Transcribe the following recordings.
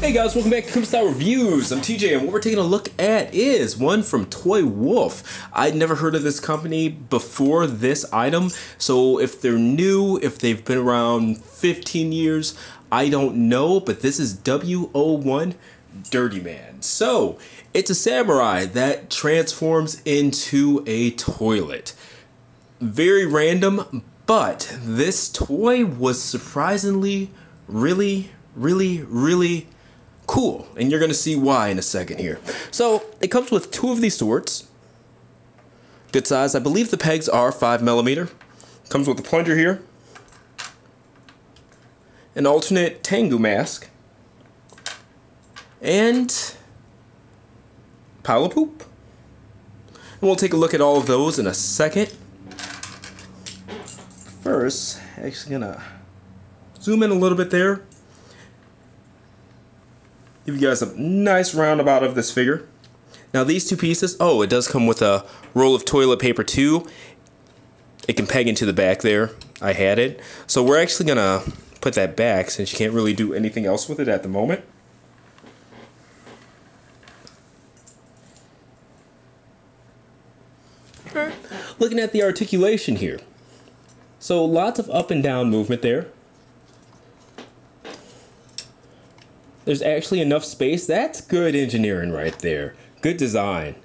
Hey guys, welcome back to Kuma Style Reviews. I'm TJ, and what we're taking a look at is one from ToyWolf. I'd never heard of this company before this item, so if they're new, if they've been around 15 years, I don't know, but this is W-01 Dirty Man. So, it's a samurai that transforms into a toilet. Very random, but this toy was surprisingly really cool, and you're gonna see why in a second here. So it comes with two of these swords, good size. I believe the pegs are 5mm. Comes with a plunger here, an alternate Tengu mask, and pile of poop. And we'll take a look at all of those in a second. First, actually gonna zoom in a little bit there. Give you guys a nice roundabout of this figure. Now these two pieces, oh, it does come with a roll of toilet paper too. It can peg into the back there. I had it. So we're actually gonna put that back since you can't really do anything else with it at the moment. Alright, looking at the articulation here. So lots of up and down movement there. There's actually enough space. That's good engineering right there. Good design.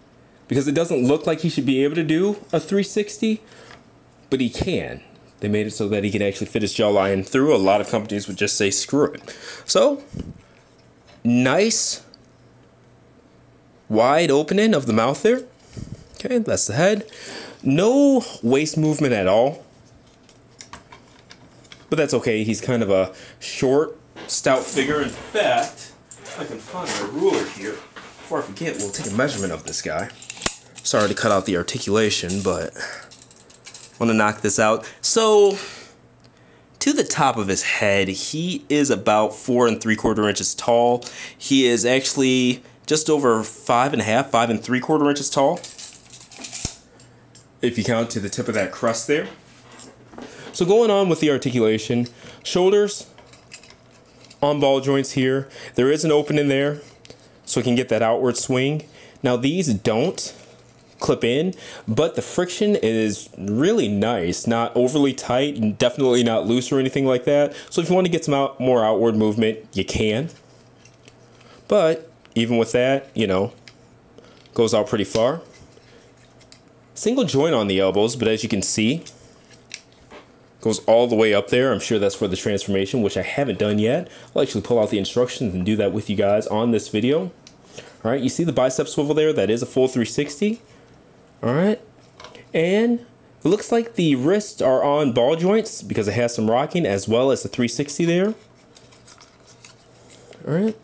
Because it doesn't look like he should be able to do a 360, but he can. They made it so that he can actually fit his jawline through. A lot of companies would just say screw it. So, nice wide opening of the mouth there. Okay, that's the head. No waist movement at all. But that's okay. He's kind of a short, stout figure. In fact, I can find my ruler here. Before I forget, we'll take a measurement of this guy. Sorry to cut out the articulation, but I want to knock this out. So, to the top of his head, he is about 4 3/4 inches tall. He is actually just over 5 3/4 inches tall, if you count to the tip of that crust there. So going on with the articulation, shoulders on ball joints here. There is an opening there so it can get that outward swing. Now these don't clip in, but the friction is really nice, not overly tight and definitely not loose or anything like that. So if you want to get some more outward movement, you can. But even with that, you know, goes out pretty far. Single joint on the elbows, but as you can see, goes all the way up there. I'm sure that's for the transformation, which I haven't done yet. I'll actually pull out the instructions and do that with you guys on this video. All right, you see the bicep swivel there? That is a full 360. All right, and it looks like the wrists are on ball joints because it has some rocking as well as the 360 there. All right.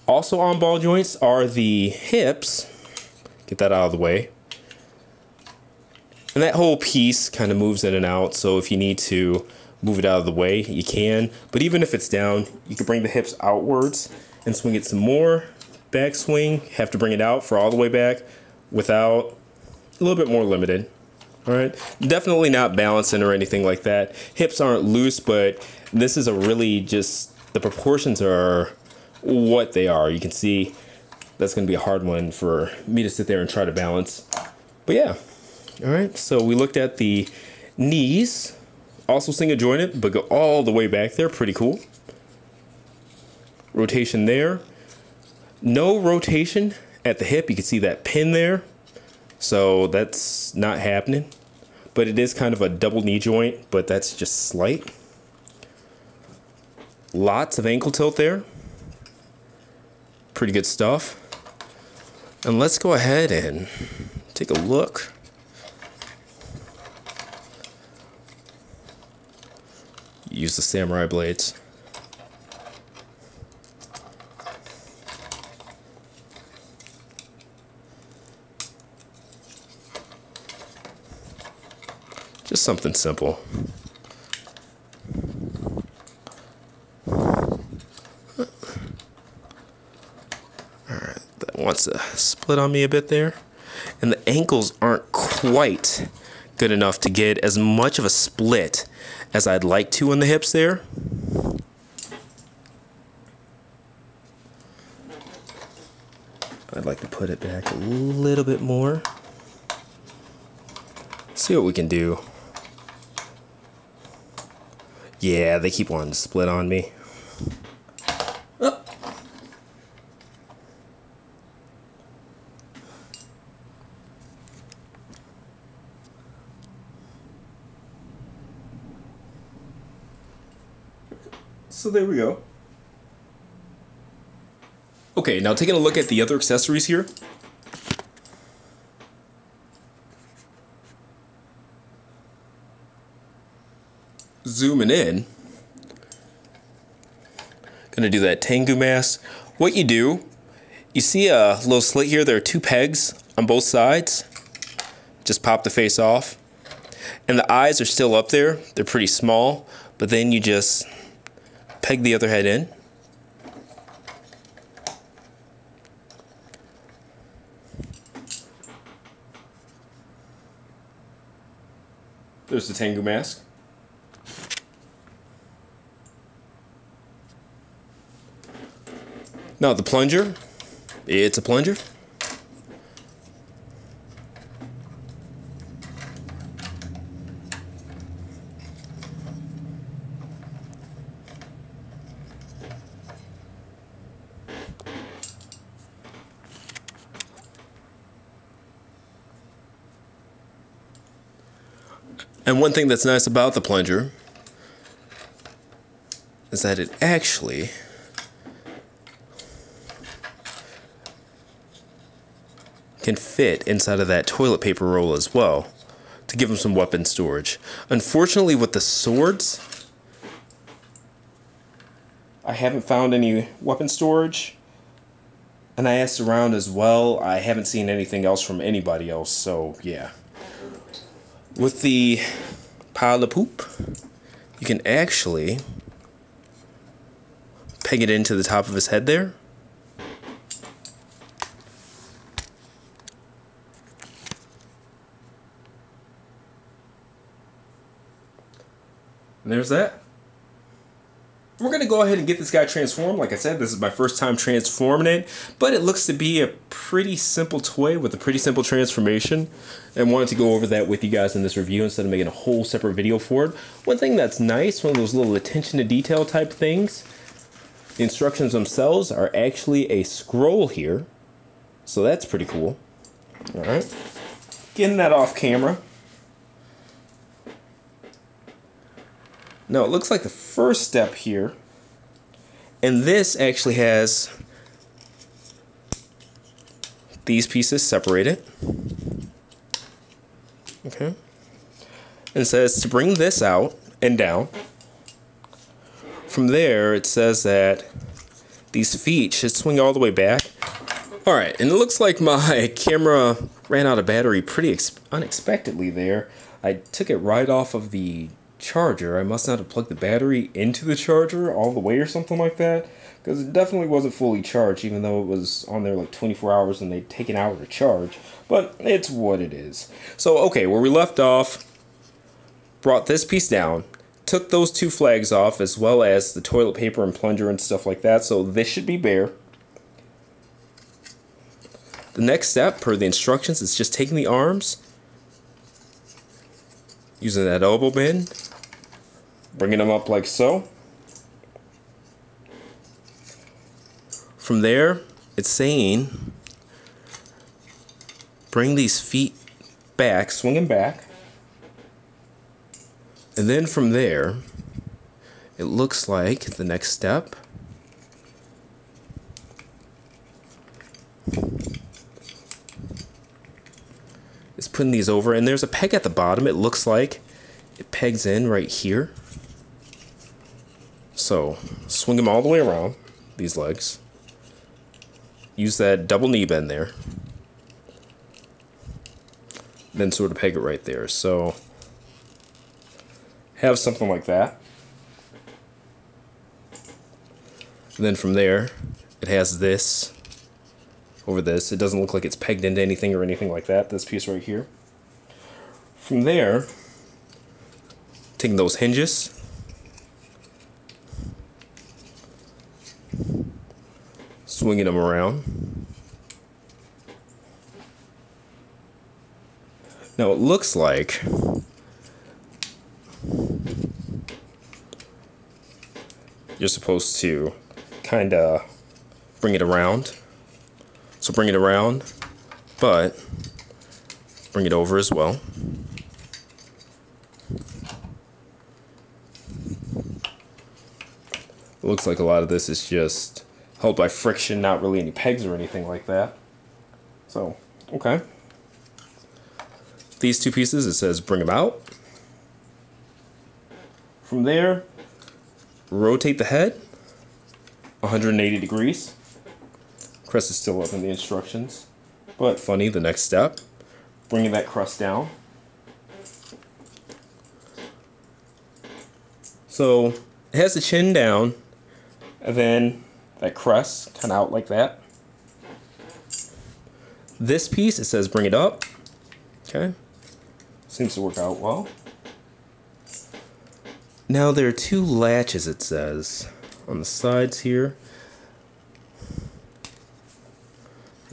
Also on ball joints are the hips. Get that out of the way. And that whole piece kind of moves in and out, so if you need to move it out of the way, you can. But even if it's down, you can bring the hips outwards and swing it some more. Back swing, have to bring it out for all the way back without, a little bit more limited. All right, definitely not balancing or anything like that. Hips aren't loose, but this is a really just, the proportions are what they are. You can see that's gonna be a hard one for me to sit there and try to balance. But yeah. All right, so we looked at the knees, also single jointed, but go all the way back there, pretty cool. Rotation there. No rotation at the hip, you can see that pin there. So that's not happening, but it is kind of a double knee joint, but that's just slight. Lots of ankle tilt there. Pretty good stuff. And let's go ahead and take a look. Use the samurai blades. Just something simple. Alright, that wants to split on me a bit there. And the ankles aren't quite good enough to get as much of a split as I'd like to in the hips there. I'd like to put it back a little bit more. See what we can do. Yeah, they keep wanting to split on me. Oh. So there we go. Okay, now taking a look at the other accessories here. Zooming in. Gonna do that Tengu mask. What you do, you see a little slit here. There are 2 pegs on both sides. Just pop the face off. And the eyes are still up there. They're pretty small, but then you just peg the other head in. There's the Tengu mask. Now the plunger, it's a plunger. And one thing that's nice about the plunger is that it actually can fit inside of that toilet paper roll as well to give them some weapon storage. Unfortunately, with the swords, I haven't found any weapon storage, and I asked around as well. I haven't seen anything else from anybody else, so yeah. With the pile of poop, you can actually peg it into the top of his head there. And there's that. We're going to go ahead and get this guy transformed. Like I said, this is my first time transforming it, but it looks to be a pretty simple toy with a pretty simple transformation. And wanted to go over that with you guys in this review instead of making a whole separate video for it. One thing that's nice, one of those little attention to detail type things, the instructions themselves are actually a scroll here. So that's pretty cool. All right. Getting that off camera. Now it looks like the first step here, and this actually has these pieces separated. Okay. And it says to bring this out and down. From there, it says that these feet should swing all the way back. All right, and it looks like my camera ran out of battery pretty unexpectedly there. I took it right off of the charger. I must not have plugged the battery into the charger all the way or something like that, because it definitely wasn't fully charged, even though it was on there like 24 hours and they'd take an hour to charge. But it's what it is. So okay, where we left off, brought this piece down, took those 2 flags off, as well as the toilet paper and plunger and stuff like that, so this should be bare. The next step, per the instructions, is just taking the arms, using that elbow bend, bringing them up like so. From there, it's saying bring these feet back, swing them back. And then from there, it looks like the next step is putting these over, and there's a peg at the bottom. It looks like it pegs in right here. So swing them all the way around these legs. Use that double knee bend there. Then sort of peg it right there. So have something like that. And then from there, it has this over this. It doesn't look like it's pegged into anything or anything like that, this piece right here. From there, taking those hinges, swinging them around. Now it looks like you're supposed to kind of bring it around. So bring it around, but bring it over as well. It looks like a lot of this is just held by friction, not really any pegs or anything like that. So, okay. These two pieces, it says bring them out. From there, rotate the head 180 degrees. Crest is still up in the instructions, but funny, the next step, bringing that crust down. So it has the chin down, and then that crest kind of out like that. This piece, it says bring it up. Okay, seems to work out well. Now there are two latches, it says, on the sides here.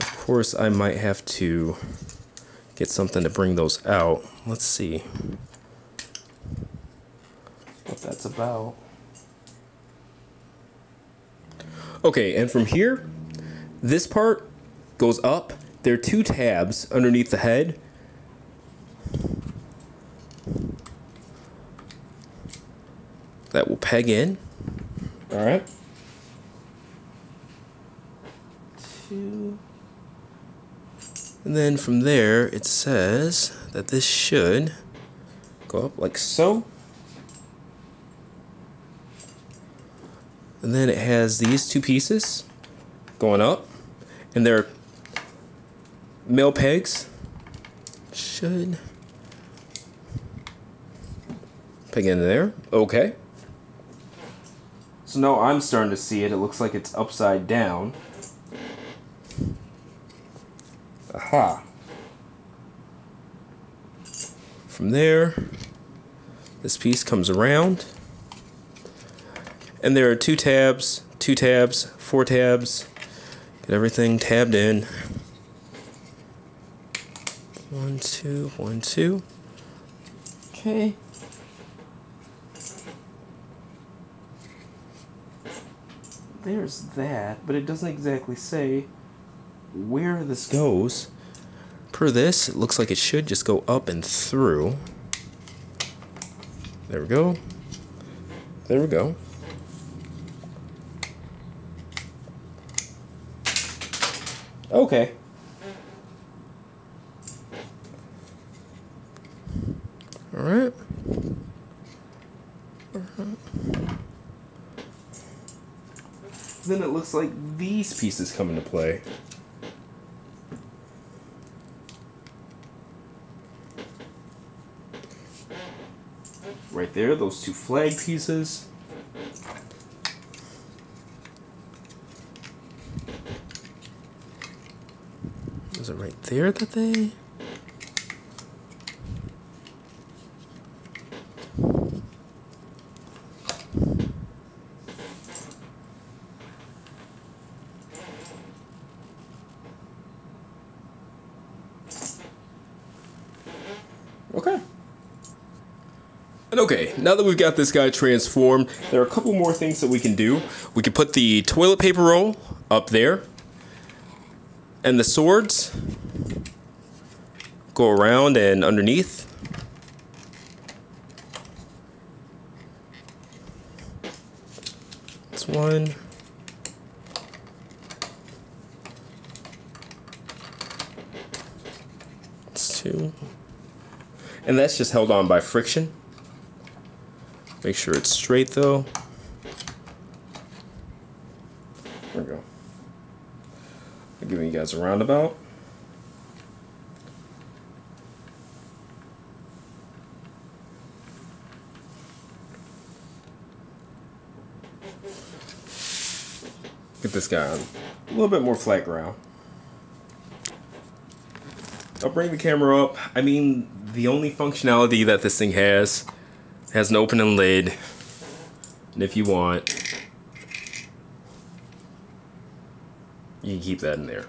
Of course, I might have to get something to bring those out. Let's see what that's about. Okay, and from here, this part goes up. There are two tabs underneath the head. That will peg in. All right. Two. And then from there, it says that this should go up like so. And then it has these two pieces going up, and they're male pegs. Should peg in there. Okay. So now I'm starting to see it. It looks like it's upside down. Aha. From there, this piece comes around. And there are two tabs, 4 tabs. Get everything tabbed in. 1, 2, 1, 2. Okay. There's that, but it doesn't exactly say where this goes. Per this, it looks like it should just go up and through. There we go. There we go. Okay. All right. Then it looks like these pieces come into play. Right there, those two flag pieces. Is it right there that they... Okay. And okay, now that we've got this guy transformed, there are a couple more things that we can do. We can put the toilet paper roll up there. And the swords go around and underneath. That's one. That's two. And that's just held on by friction. Make sure it's straight though. There we go. I'm giving you guys a roundabout. Get this guy on a little bit more flat ground. I'll bring the camera up. I mean, the only functionality that this thing has an opening lid, and if you want, you can keep that in there.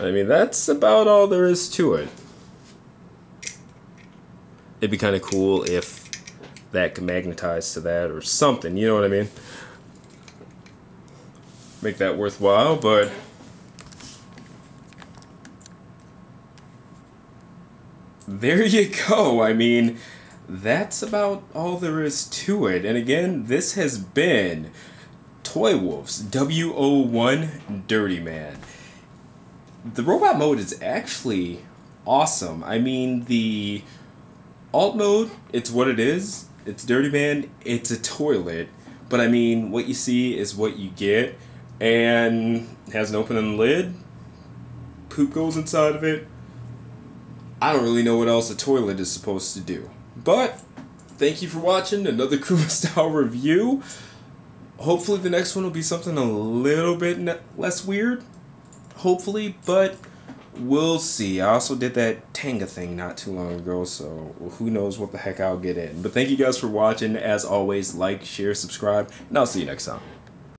I mean, that's about all there is to it. It'd be kind of cool if that could magnetize to that or something, you know what I mean? Make that worthwhile, but there you go. I mean, that's about all there is to it. And again, this has been ToyWolf's W-01 Dirty Man. The robot mode is actually awesome. I mean, the alt mode, it's what it is. It's Dirty Man. It's a toilet. But I mean, what you see is what you get. And it has an open lid. Poop goes inside of it. I don't really know what else a toilet is supposed to do. But thank you for watching another Kuma style review. Hopefully the next one will be something a little bit less weird. Hopefully, but we'll see. I also did that Tanga thing not too long ago, so who knows what the heck I'll get in. But thank you guys for watching. As always, like, share, subscribe, and I'll see you next time.